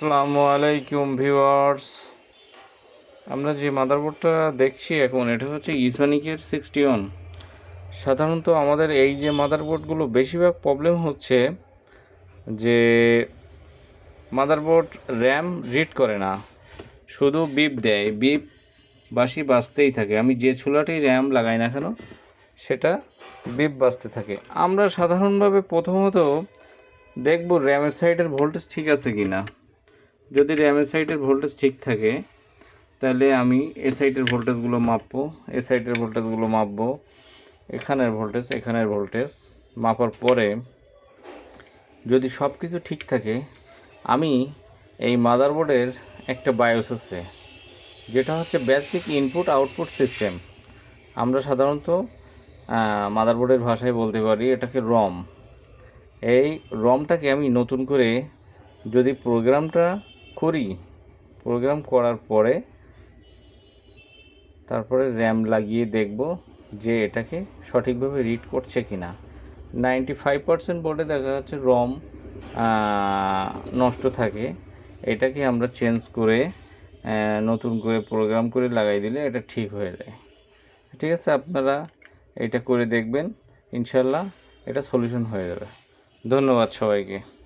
আসসালামু আলাইকুম ভিউয়ার্স। আমরা যে মাদারবোর্ডটা দেখছি এখন, এটা হচ্ছে ইসোনিকের 61। সাধারণত আমাদের এই যে মাদারবোর্ডগুলো বেশিরভাগ প্রবলেম হচ্ছে যে মাদারবোর্ড র্যাম রিড করে না, শুধু বিপ দেয়, বিপ বাজতেই থাকে। আমি যে চুলাতেই র্যাম লাগাই না কেন সেটা বিপ বাজতে থাকে। আমরা সাধারণভাবে প্রথমত দেখব র্যামের সাইডের ভোল্টেজ ঠিক আছে কি না। যদি র্যামের সাইডের ভোল্টেজ ঠিক থাকে তাহলে আমি এ সাইডের ভোল্টেজগুলো মাপবো, এ সাইডের ভোল্টেজগুলো মাপবো, এখানের ভোল্টেজ মাপার পরে যদি সব কিছু ঠিক থাকে, আমি এই মাদারবোর্ডের একটা বায়োস আছে যেটা হচ্ছে বেসিক ইনপুট আউটপুট সিস্টেম। আমরা সাধারণত মাদারবোর্ডের ভাষায় বলতে পারি এটাকে রম। এই রমটাকে আমি নতুন করে যদি প্রোগ্রামটা করি, প্রোগ্রাম করার পরে তারপরে র্যাম লাগিয়ে দেখব যে এটাকে সঠিকভাবে রিড করছে কি না। 95% বোর্ডে দেখা যাচ্ছে রম নষ্ট থাকে। এটাকে আমরা চেঞ্জ করে নতুন করে প্রোগ্রাম করে লাগাই দিলে এটা ঠিক হয়ে যায়। ঠিক আছে, আপনারা এটা করে দেখবেন, ইনশাল্লাহ এটা সলিউশন হয়ে যাবে। ধন্যবাদ সবাইকে।